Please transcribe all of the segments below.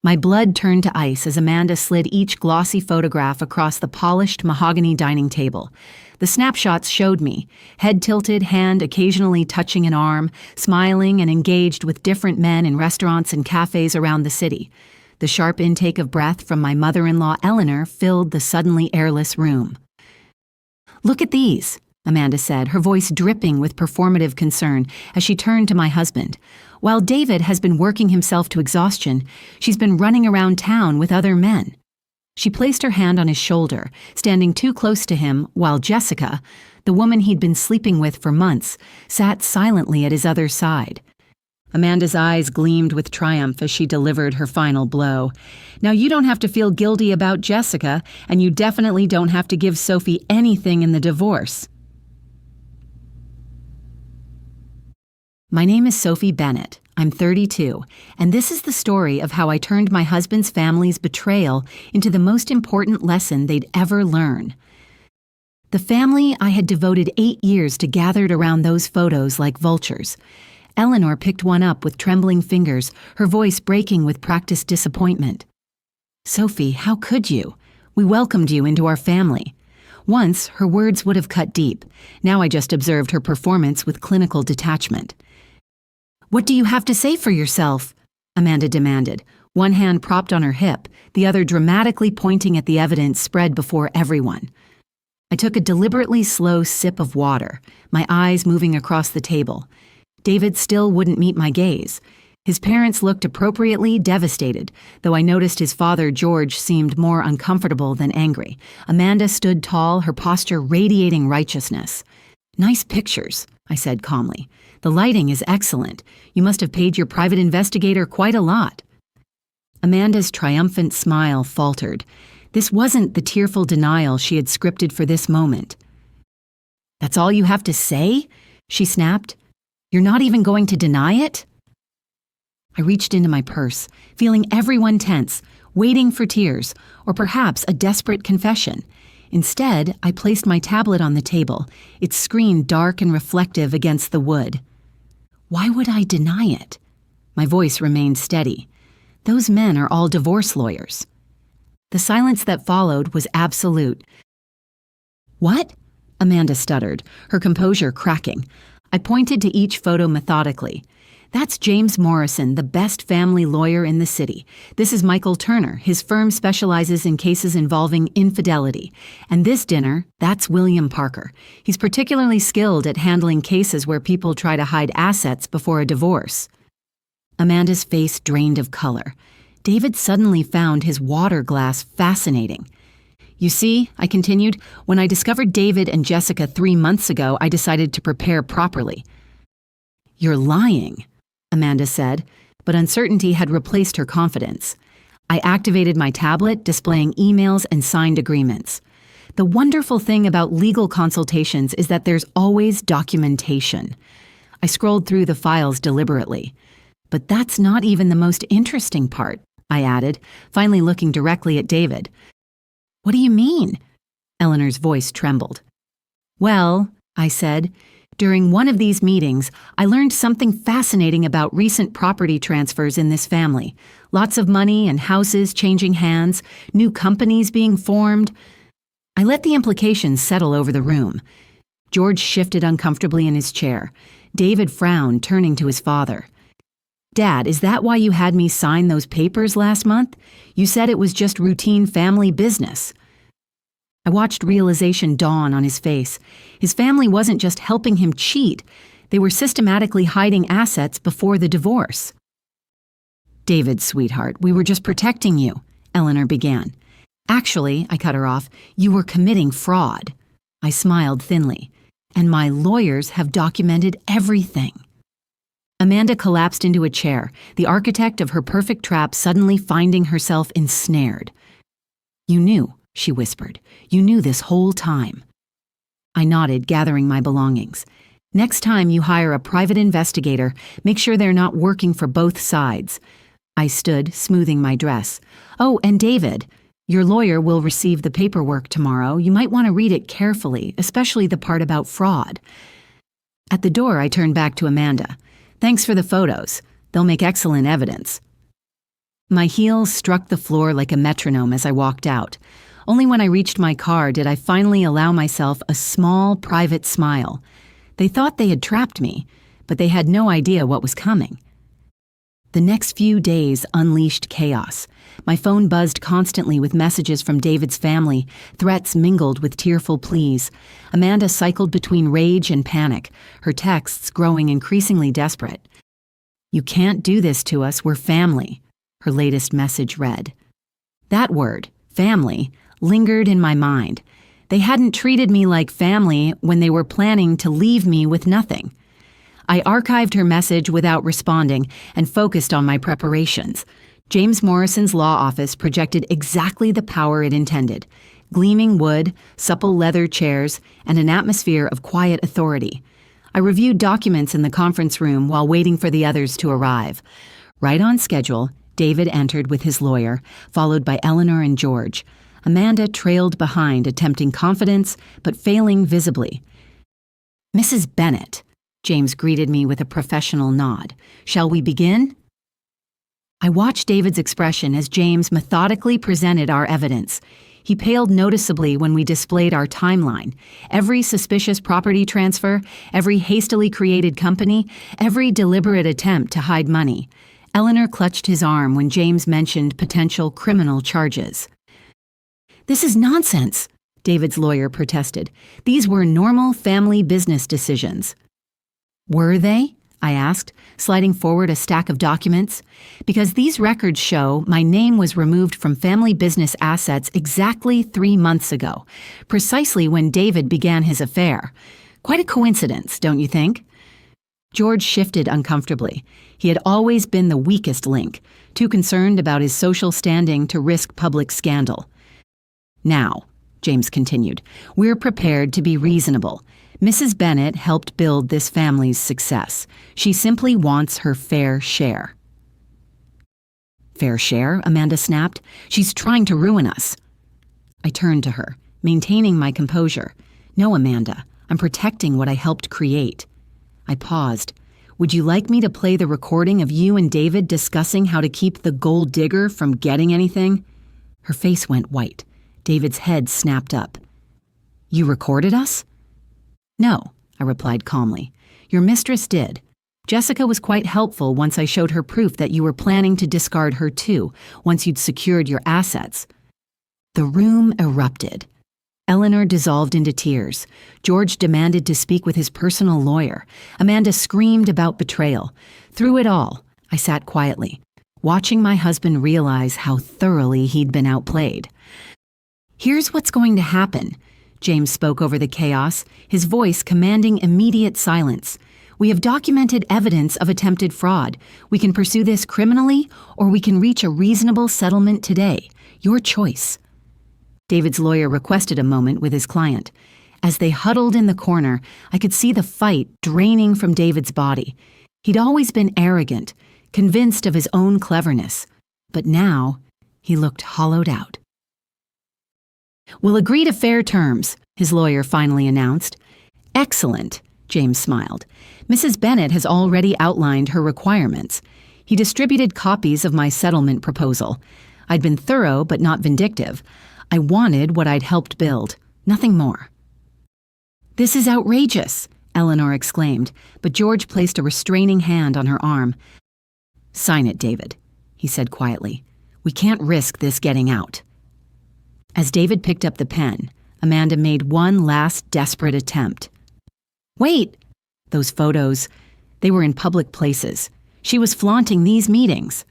My blood turned to ice as Amanda slid each glossy photograph across the polished mahogany dining table. The snapshots showed me, head tilted, hand occasionally touching an arm, smiling and engaged with different men in restaurants and cafes around the city. The sharp intake of breath from my mother-in-law Eleanor filled the suddenly airless room. "Look at these," Amanda said, her voice dripping with performative concern as she turned to my husband. "While David has been working himself to exhaustion, she's been running around town with other men." She placed her hand on his shoulder, standing too close to him, while Jessica, the woman he'd been sleeping with for months, sat silently at his other side. Amanda's eyes gleamed with triumph as she delivered her final blow. "Now you don't have to feel guilty about Jessica, and you definitely don't have to give Sophie anything in the divorce." My name is Sophie Bennett. I'm 32, and this is the story of how I turned my husband's family's betrayal into the most important lesson they'd ever learn. The family I had devoted 8 years to gathered around those photos like vultures. Eleanor picked one up with trembling fingers, her voice breaking with practiced disappointment. "Sophie, how could you? We welcomed you into our family." Once, her words would have cut deep. Now I just observed her performance with clinical detachment. "What do you have to say for yourself?" Amanda demanded, one hand propped on her hip, the other dramatically pointing at the evidence spread before everyone. I took a deliberately slow sip of water, my eyes moving across the table. David still wouldn't meet my gaze. His parents looked appropriately devastated, though I noticed his father, George, seemed more uncomfortable than angry. Amanda stood tall, her posture radiating righteousness. "Nice pictures," I said calmly. "The lighting is excellent. You must have paid your private investigator quite a lot." Amanda's triumphant smile faltered. This wasn't the tearful denial she had scripted for this moment. "That's all you have to say?" she snapped. "You're not even going to deny it?" I reached into my purse, feeling everyone tense, waiting for tears, or perhaps a desperate confession. Instead, I placed my tablet on the table, its screen dark and reflective against the wood. Why would I deny it? My voice remained steady. Those men are all divorce lawyers. The silence that followed was absolute. "What?" Amanda stuttered, her composure cracking. I pointed to each photo methodically. "That's James Morrison, the best family lawyer in the city. This is Michael Turner. His firm specializes in cases involving infidelity. And this dinner, that's William Parker. He's particularly skilled at handling cases where people try to hide assets before a divorce." Amanda's face drained of color. David suddenly found his water glass fascinating. "You see," I continued, "when I discovered David and Jessica 3 months ago, I decided to prepare properly." "You're lying," Amanda said, but uncertainty had replaced her confidence. I activated my tablet, displaying emails and signed agreements. The wonderful thing about legal consultations is that there's always documentation. I scrolled through the files deliberately. "But that's not even the most interesting part," I added, finally looking directly at David. "What do you mean?" Eleanor's voice trembled. "Well," I said, "during one of these meetings, I learned something fascinating about recent property transfers in this family. Lots of money and houses changing hands, new companies being formed." I let the implications settle over the room. George shifted uncomfortably in his chair. David frowned, turning to his father. "Dad, is that why you had me sign those papers last month? You said it was just routine family business." I watched realization dawn on his face. His family wasn't just helping him cheat, they were systematically hiding assets before the divorce. "David, sweetheart, we were just protecting you," Eleanor began. "Actually," I cut her off, "you were committing fraud." I smiled thinly. "And my lawyers have documented everything." Amanda collapsed into a chair, the architect of her perfect trap suddenly finding herself ensnared. "You knew," she whispered. "You knew this whole time." I nodded, gathering my belongings. "Next time you hire a private investigator, make sure they're not working for both sides." I stood, smoothing my dress. "Oh, and David, your lawyer will receive the paperwork tomorrow. You might want to read it carefully, especially the part about fraud." At the door, I turned back to Amanda. "Thanks for the photos. They'll make excellent evidence." My heels struck the floor like a metronome as I walked out. Only when I reached my car did I finally allow myself a small, private smile. They thought they had trapped me, but they had no idea what was coming. The next few days unleashed chaos. My phone buzzed constantly with messages from David's family, threats mingled with tearful pleas. Amanda cycled between rage and panic, her texts growing increasingly desperate. "You can't do this to us, we're family," her latest message read. That word, family, lingered in my mind. They hadn't treated me like family when they were planning to leave me with nothing. I archived her message without responding and focused on my preparations. James Morrison's law office projected exactly the power it intended: gleaming wood, supple leather chairs, and an atmosphere of quiet authority. I reviewed documents in the conference room while waiting for the others to arrive. Right on schedule, David entered with his lawyer, followed by Eleanor and George. Amanda trailed behind, attempting confidence, but failing visibly. "Mrs. Bennet," James greeted me with a professional nod. "Shall we begin?" I watched David's expression as James methodically presented our evidence. He paled noticeably when we displayed our timeline. Every suspicious property transfer, every hastily created company, every deliberate attempt to hide money. Eleanor clutched his arm when James mentioned potential criminal charges. "This is nonsense," David's lawyer protested. "These were normal family business decisions." "Were they?" I asked, sliding forward a stack of documents. "Because these records show my name was removed from family business assets exactly 3 months ago, precisely when David began his affair. Quite a coincidence, don't you think?" George shifted uncomfortably. He had always been the weakest link, too concerned about his social standing to risk public scandal. "Now," James continued, "we're prepared to be reasonable. Mrs. Bennet helped build this family's success. She simply wants her fair share." "Fair share?" Amanda snapped. "She's trying to ruin us." I turned to her, maintaining my composure. "No, Amanda, I'm protecting what I helped create." I paused. "Would you like me to play the recording of you and David discussing how to keep the gold digger from getting anything?" Her face went white. David's head snapped up. "You recorded us?" "No," I replied calmly. "Your mistress did. Jessica was quite helpful once I showed her proof that you were planning to discard her too, once you'd secured your assets." The room erupted. Eleanor dissolved into tears. George demanded to speak with his personal lawyer. Amanda screamed about betrayal. Through it all, I sat quietly, watching my husband realize how thoroughly he'd been outplayed. "Here's what's going to happen," James spoke over the chaos, his voice commanding immediate silence. "We have documented evidence of attempted fraud. We can pursue this criminally, or we can reach a reasonable settlement today. Your choice." David's lawyer requested a moment with his client. As they huddled in the corner, I could see the fight draining from David's body. He'd always been arrogant, convinced of his own cleverness. But now, he looked hollowed out. "We'll agree to fair terms," his lawyer finally announced. "Excellent," James smiled. "Mrs. Bennet has already outlined her requirements." He distributed copies of my settlement proposal. I'd been thorough but not vindictive. I wanted what I'd helped build, nothing more. "This is outrageous," Eleanor exclaimed, but George placed a restraining hand on her arm. "Sign it, David," he said quietly. "We can't risk this getting out." As David picked up the pen, Amanda made one last desperate attempt. "Wait!" Those photos, they were in public places. She was flaunting these meetings.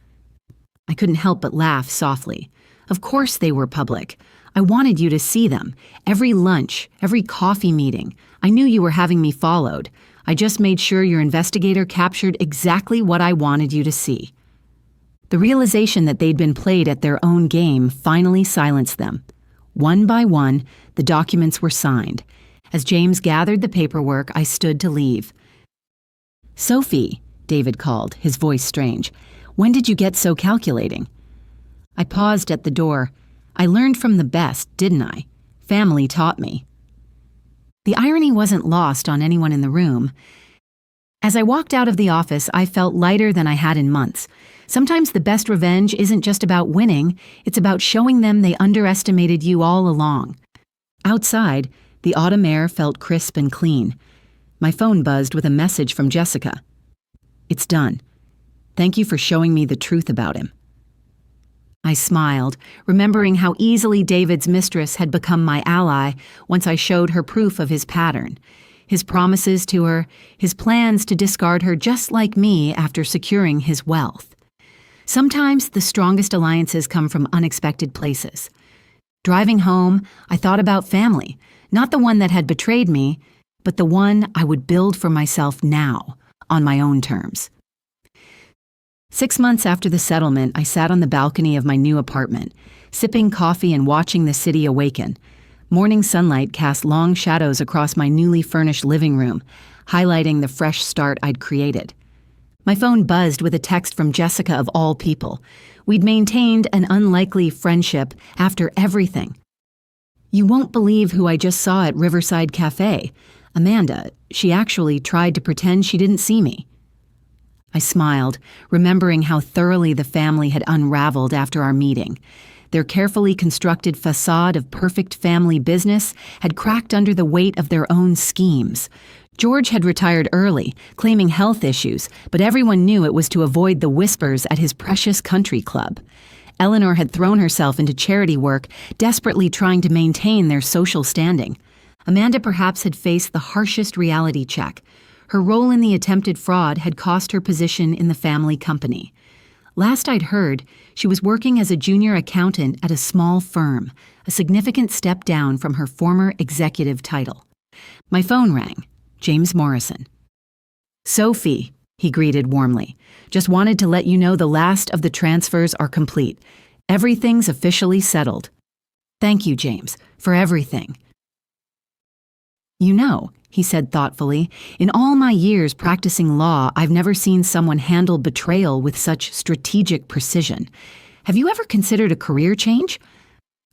I couldn't help but laugh softly. Of course they were public. I wanted you to see them. Every lunch, every coffee meeting. I knew you were having me followed. I just made sure your investigator captured exactly what I wanted you to see. The realization that they'd been played at their own game finally silenced them. One by one, the documents were signed. As James gathered the paperwork, I stood to leave. "Sophie," David called, his voice strange. "When did you get so calculating?" I paused at the door. I learned from the best, didn't I? Family taught me. The irony wasn't lost on anyone in the room. As I walked out of the office, I felt lighter than I had in months. Sometimes the best revenge isn't just about winning, it's about showing them they underestimated you all along. Outside, the autumn air felt crisp and clean. My phone buzzed with a message from Jessica. "It's done. Thank you for showing me the truth about him." I smiled, remembering how easily David's mistress had become my ally once I showed her proof of his pattern. His promises to her, his plans to discard her just like me after securing his wealth. Sometimes the strongest alliances come from unexpected places. Driving home, I thought about family, not the one that had betrayed me, but the one I would build for myself now, on my own terms. 6 months after the settlement, I sat on the balcony of my new apartment, sipping coffee and watching the city awaken. Morning sunlight cast long shadows across my newly furnished living room, highlighting the fresh start I'd created. My phone buzzed with a text from Jessica of all people. We'd maintained an unlikely friendship after everything. "You won't believe who I just saw at Riverside Cafe. Amanda, she actually tried to pretend she didn't see me." I smiled, remembering how thoroughly the family had unraveled after our meeting. Their carefully constructed facade of perfect family business had cracked under the weight of their own schemes. George had retired early, claiming health issues, but everyone knew it was to avoid the whispers at his precious country club. Eleanor had thrown herself into charity work, desperately trying to maintain their social standing. Amanda perhaps had faced the harshest reality check. Her role in the attempted fraud had cost her position in the family company. Last I'd heard, she was working as a junior accountant at a small firm, a significant step down from her former executive title. My phone rang. James Morrison. "Sophie," he greeted warmly. "Just wanted to let you know the last of the transfers are complete. Everything's officially settled." "Thank you, James, for everything." "You know," he said thoughtfully, "in all my years practicing law, I've never seen someone handle betrayal with such strategic precision. Have you ever considered a career change?"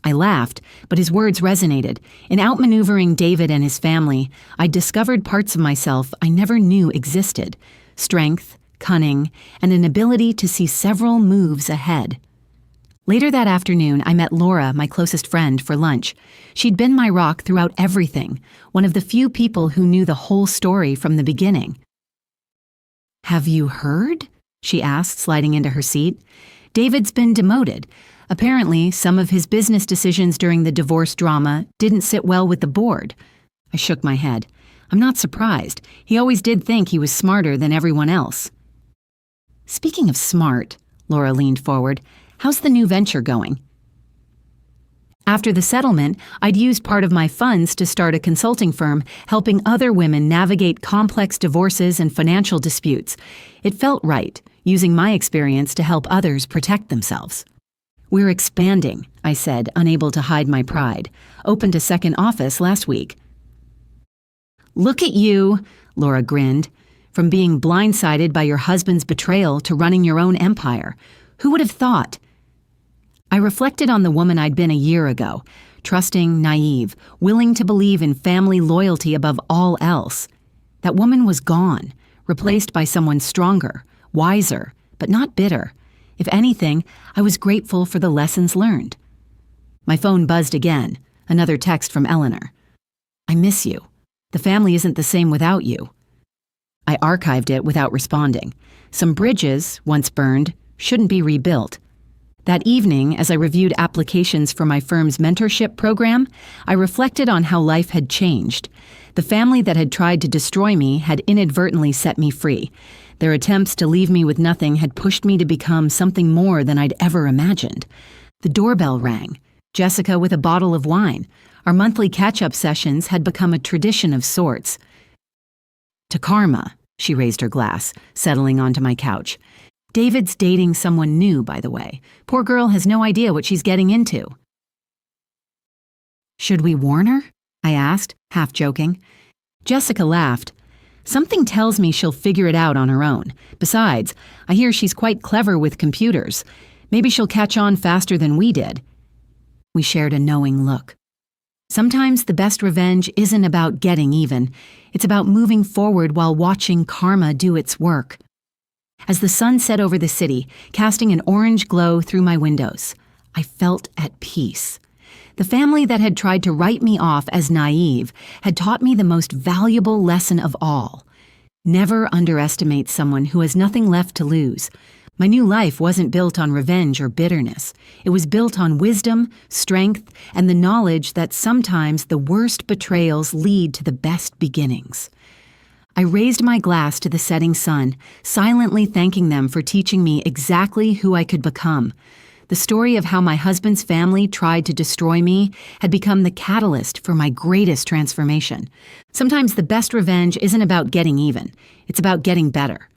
I laughed, but his words resonated. In outmaneuvering David and his family, I discovered parts of myself I never knew existed: strength, cunning, and an ability to see several moves ahead. Later that afternoon, I met Laura, my closest friend, for lunch. She'd been my rock throughout everything, one of the few people who knew the whole story from the beginning. "Have you heard?" she asked, sliding into her seat. "David's been demoted. Apparently, some of his business decisions during the divorce drama didn't sit well with the board." I shook my head. "I'm not surprised. He always did think he was smarter than everyone else." "Speaking of smart," Laura leaned forward, "how's the new venture going?" After the settlement, I'd used part of my funds to start a consulting firm helping other women navigate complex divorces and financial disputes. It felt right, using my experience to help others protect themselves. "We're expanding," I said, unable to hide my pride. "Opened a second office last week." "Look at you," Laura grinned. "From being blindsided by your husband's betrayal to running your own empire. Who would have thought?" I reflected on the woman I'd been a year ago, trusting, naive, willing to believe in family loyalty above all else. That woman was gone, replaced by someone stronger, wiser, but not bitter. If anything, I was grateful for the lessons learned. My phone buzzed again, another text from Eleanor. "I miss you. The family isn't the same without you." I archived it without responding. Some bridges, once burned, shouldn't be rebuilt. That evening, as I reviewed applications for my firm's mentorship program, I reflected on how life had changed. The family that had tried to destroy me had inadvertently set me free. Their attempts to leave me with nothing had pushed me to become something more than I'd ever imagined. The doorbell rang. Jessica with a bottle of wine. Our monthly catch-up sessions had become a tradition of sorts. "To Karma," she raised her glass, settling onto my couch. "David's dating someone new, by the way. Poor girl has no idea what she's getting into." "Should we warn her?" I asked, half joking. Jessica laughed. "Something tells me she'll figure it out on her own. Besides, I hear she's quite clever with computers. Maybe she'll catch on faster than we did." We shared a knowing look. Sometimes the best revenge isn't about getting even. It's about moving forward while watching karma do its work. As the sun set over the city, casting an orange glow through my windows, I felt at peace. The family that had tried to write me off as naive had taught me the most valuable lesson of all. Never underestimate someone who has nothing left to lose. My new life wasn't built on revenge or bitterness. It was built on wisdom, strength, and the knowledge that sometimes the worst betrayals lead to the best beginnings. I raised my glass to the setting sun, silently thanking them for teaching me exactly who I could become. The story of how my husband's family tried to destroy me had become the catalyst for my greatest transformation. Sometimes the best revenge isn't about getting even. It's about getting better.